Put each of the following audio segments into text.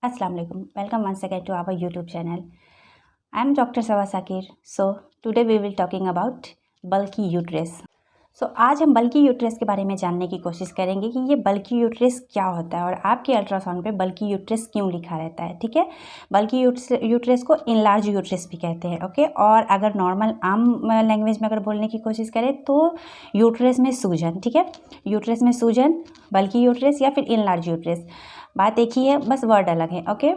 Assalamu alaikum. Welcome once again to our YouTube channel. I am Dr. Sawa Sakir. So today we will talking about bulky uterus. आज हम बल्कि uterus के बारे में जानने की कोशिश करेंगे कि ये बल्कि यूट्रस क्या होता है और आपके अल्ट्रासाउंड पे बल्कि यूट्रस क्यों लिखा रहता है। ठीक है, बल्कि यूट्रस को इनलार्ज यूट्रस भी कहते हैं। ओके, और अगर नॉर्मल आम लैंग्वेज में अगर बोलने की कोशिश करें तो यूट्रस में सूजन। ठीक है, यूट्रस में सूजन, बल्कि यूट्रस या फिर इनलार्ज यूट्रस, बात एक ही है, बस वर्ड अलग है। ओके,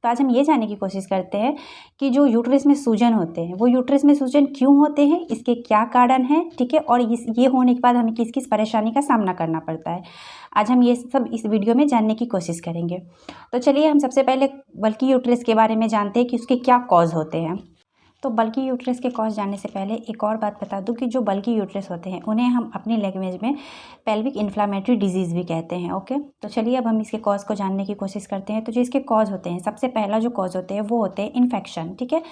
तो आज हम ये जानने की कोशिश करते हैं कि जो यूट्रस में सूजन होते हैं वो यूट्रस में सूजन क्यों होते हैं, इसके क्या कारण हैं। ठीक है, और ये होने के बाद हमें किस किस परेशानी का सामना करना पड़ता है, आज हम ये सब इस वीडियो में जानने की कोशिश करेंगे। तो चलिए हम सबसे पहले बल्कि यूट्रस के बारे में जानते हैं कि उसके क्या कॉज होते हैं। तो बल्कि यूट्रस के कॉज जानने से पहले एक और बात बता दूं कि जो बल्कि यूट्रस होते हैं उन्हें हम अपनी लैंग्वेज में पेल्विक इन्फ्लामेटरी डिजीज़ भी कहते हैं। ओके, तो चलिए अब हम इसके कॉज को जानने की कोशिश करते हैं। तो जो इसके कॉज होते हैं, सबसे पहला जो कॉज होते हैं वो होते हैं इन्फेक्शन। ठीक है,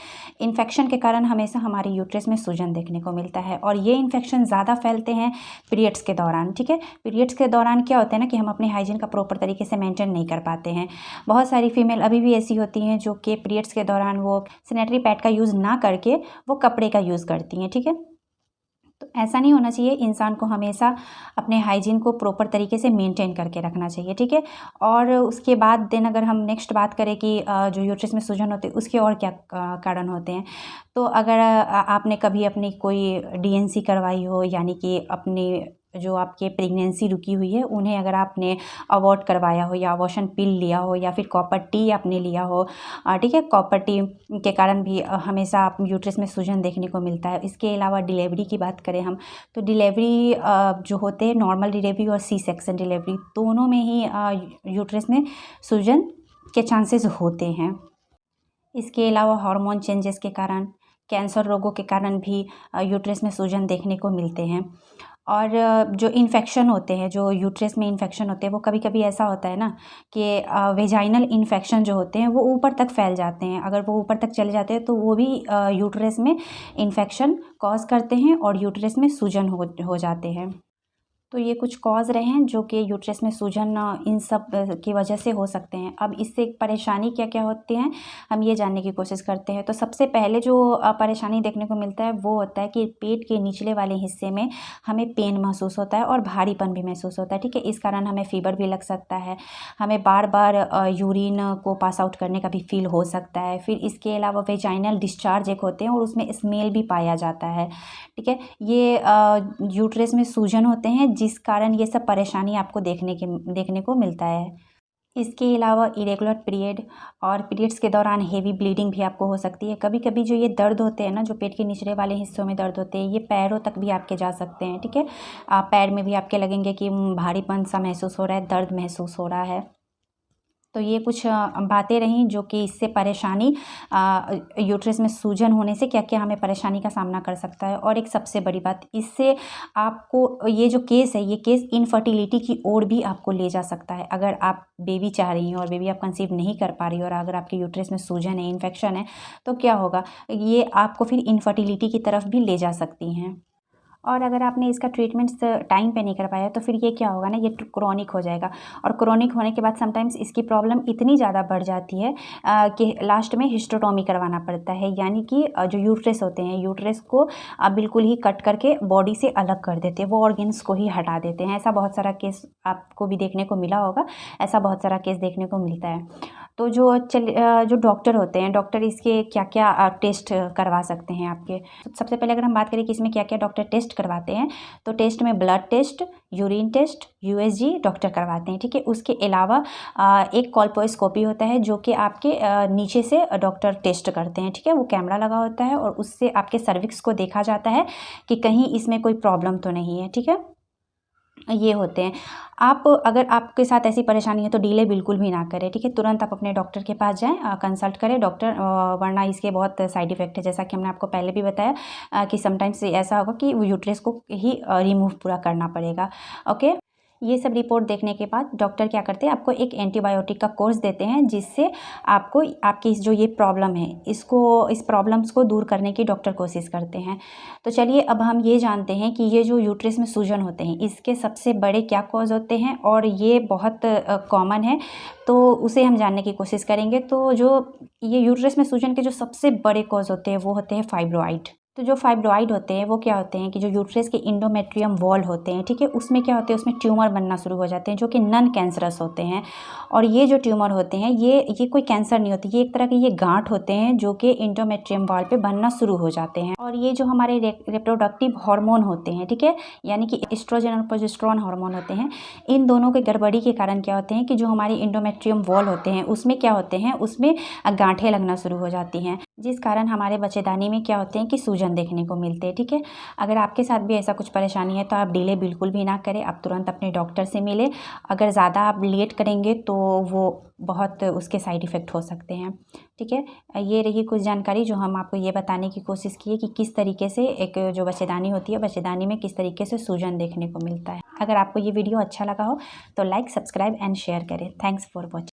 इन्फेक्शन के कारण हमेशा हमारे यूट्रस में सूजन देखने को मिलता है और ये इन्फेक्शन ज़्यादा फैलते हैं पीरियड्स के दौरान। ठीक है, पीरियड्स के दौरान क्या होता है ना कि हम अपने हाइजीन का प्रॉपर तरीके से मेंटेन नहीं कर पाते हैं। बहुत सारी फीमेल अभी भी ऐसी होती हैं जो कि पीरियड्स के दौरान वो सैनिटरी पैड का यूज़ ना करके वो कपड़े का यूज़ करती हैं। ठीक है, तो ऐसा नहीं होना चाहिए। इंसान को हमेशा अपने हाइजीन को प्रॉपर तरीके से मेंटेन करके रखना चाहिए। ठीक है, और उसके बाद देन अगर हम नेक्स्ट बात करें कि जो यूट्रस में सूजन होती है उसके और क्या कारण होते हैं, तो अगर आपने कभी अपनी कोई डीएनसी करवाई हो, यानी कि अपनी जो आपके प्रेगनेंसी रुकी हुई है उन्हें अगर आपने अबॉर्ट करवाया हो या अबॉर्शन पिल लिया हो या फिर कॉपर टी आपने लिया हो, ठीक है, कॉपर टी के कारण भी हमेशा आप यूट्रस में सूजन देखने को मिलता है। इसके अलावा डिलीवरी की बात करें हम, तो डिलीवरी जो होते हैं, नॉर्मल डिलीवरी और सी सेक्शन डिलीवरी, दोनों में ही यूट्रस में सूजन के चांसेस होते हैं। इसके अलावा हार्मोन चेंजेस के कारण, कैंसर रोगों के कारण भी यूट्रस में सूजन देखने को मिलते हैं। और जो इन्फेक्शन होते हैं, जो यूट्रस में इन्फेक्शन होते हैं, वो कभी कभी ऐसा होता है ना कि वेजाइनल इन्फेक्शन जो होते हैं वो ऊपर तक फैल जाते हैं। अगर वो ऊपर तक चले जाते हैं तो वो भी यूट्रस में इन्फेक्शन कॉज करते हैं और यूट्रस में सूजन हो जाते हैं। तो ये कुछ कॉज रहे हैं जो कि यूट्रस में सूजन इन सब की वजह से हो सकते हैं। अब इससे परेशानी क्या क्या होती हैं हम ये जानने की कोशिश करते हैं। तो सबसे पहले जो परेशानी देखने को मिलता है वो होता है कि पेट के निचले वाले हिस्से में हमें पेन महसूस होता है और भारीपन भी महसूस होता है। ठीक है, इस कारण हमें फीवर भी लग सकता है, हमें बार बार यूरिन को पास आउट करने का भी फील हो सकता है। फिर इसके अलावा वेजाइनल डिस्चार्ज एक होते हैं और उसमें स्मेल भी पाया जाता है। ठीक है, ये यूट्रस में सूजन होते हैं जिस कारण ये सब परेशानी आपको देखने को मिलता है। इसके अलावा इरेगुलर पीरियड और पीरियड्स के दौरान हेवी ब्लीडिंग भी आपको हो सकती है। कभी कभी जो ये दर्द होते हैं ना, जो पेट के निचले वाले हिस्सों में दर्द होते हैं, ये पैरों तक भी आपके जा सकते हैं। ठीक है, पैर में भी आपके लगेंगे कि भारीपन सा महसूस हो रहा है, दर्द महसूस हो रहा है। तो ये कुछ बातें रहीं जो कि इससे परेशानी, यूट्रस में सूजन होने से क्या क्या हमें परेशानी का सामना कर सकता है। और एक सबसे बड़ी बात, इससे आपको ये जो केस है, ये केस इनफर्टिलिटी की ओर भी आपको ले जा सकता है। अगर आप बेबी चाह रही हैं और बेबी आप कंसीव नहीं कर पा रही हो और अगर आपके यूट्रस में सूजन है, इन्फेक्शन है, तो क्या होगा, ये आपको फिर इनफर्टिलिटी की तरफ भी ले जा सकती हैं। और अगर आपने इसका ट्रीटमेंट टाइम पे नहीं कर पाया तो फिर ये क्या होगा ना, ये क्रॉनिक हो जाएगा। और क्रॉनिक होने के बाद समटाइम्स इसकी प्रॉब्लम इतनी ज़्यादा बढ़ जाती है कि लास्ट में हिस्टेरोटॉमी करवाना पड़ता है, यानी कि जो यूट्रस होते हैं, यूट्रस को बिल्कुल ही कट करके बॉडी से अलग कर देते हैं, वो ऑर्गन्स को ही हटा देते हैं। ऐसा बहुत सारा केस आपको भी देखने को मिला होगा, ऐसा बहुत सारा केस देखने को मिलता है। तो जो डॉक्टर होते हैं, डॉक्टर इसके क्या क्या टेस्ट करवा सकते हैं आपके। तो सबसे पहले अगर हम बात करें कि इसमें क्या क्या डॉक्टर टेस्ट करवाते हैं, तो टेस्ट में blood test, urine test, USG doctor करवाते हैं। ठीक है, उसके अलावा एक कोल्पोस्कोपी होता है जो कि आपके नीचे से डॉक्टर टेस्ट करते हैं। ठीक है, वो कैमरा लगा होता है और उससे आपके सर्विक्स को देखा जाता है कि कहीं इसमें कोई प्रॉब्लम तो नहीं है। ठीक है, ये होते हैं। आप अगर आपके साथ ऐसी परेशानी है तो डिले बिल्कुल भी ना करें। ठीक है, तुरंत आप अपने डॉक्टर के पास जाएं, कंसल्ट करें डॉक्टर, वरना इसके बहुत साइड इफ़ेक्ट है। जैसा कि हमने आपको पहले भी बताया कि समटाइम्स ऐसा होगा कि यूट्रस को ही रिमूव पूरा करना पड़ेगा। ओके, ये सब रिपोर्ट देखने के बाद डॉक्टर क्या करते हैं, आपको एक एंटीबायोटिक का कोर्स देते हैं, जिससे आपको आपकी जो ये प्रॉब्लम है इस प्रॉब्लम्स को दूर करने की डॉक्टर कोशिश करते हैं। तो चलिए अब हम ये जानते हैं कि ये जो यूट्रस में सूजन होते हैं इसके सबसे बड़े क्या कॉज होते हैं, और ये बहुत कॉमन है, तो उसे हम जानने की कोशिश करेंगे। तो जो ये यूट्रस में सूजन के जो सबसे बड़े कॉज होते हैं वो होते हैं फाइब्रॉइड। तो जो फाइब्रॉइड होते हैं वो क्या होते हैं कि जो यूट्रस के इंडोमेट्रियम वॉल होते हैं, ठीक है, उसमें क्या होते हैं, उसमें ट्यूमर बनना शुरू हो जाते हैं जो कि नॉन कैंसरस होते हैं। और ये जो ट्यूमर होते हैं ये कोई कैंसर नहीं होती, ये एक तरह के ये गांठ होते हैं जो कि इंडोमेट्रियम वॉल पे बनना शुरू हो जाते हैं। और ये जो हमारे रिप्रोडक्टिव हार्मोन होते हैं, ठीक है, यानी कि एस्ट्रोजन और प्रोजेस्टेरोन हार्मोन होते हैं, इन दोनों के गड़बड़ी के कारण क्या होते हैं कि जो हमारी इंडोमेट्रियम वॉल होते हैं उसमें क्या होते हैं, उसमें गांठें लगना शुरू हो जाती हैं, जिस कारण हमारे बच्चेदानी में क्या होते हैं कि सूजन देखने को मिलते हैं। ठीक है, अगर आपके साथ भी ऐसा कुछ परेशानी है तो आप डिले बिल्कुल भी ना करें, आप तुरंत अपने डॉक्टर से मिलें। अगर ज़्यादा आप लेट करेंगे तो वो बहुत उसके साइड इफ़ेक्ट हो सकते हैं। ठीक है, ये रही कुछ जानकारी जो हम आपको ये बताने की कोशिश की है कि किस तरीके से एक जो बच्चेदानी होती है, बच्चेदानी में किस तरीके से सूजन देखने को मिलता है। अगर आपको ये वीडियो अच्छा लगा हो तो लाइक, सब्सक्राइब एंड शेयर करें। Thanks for watching.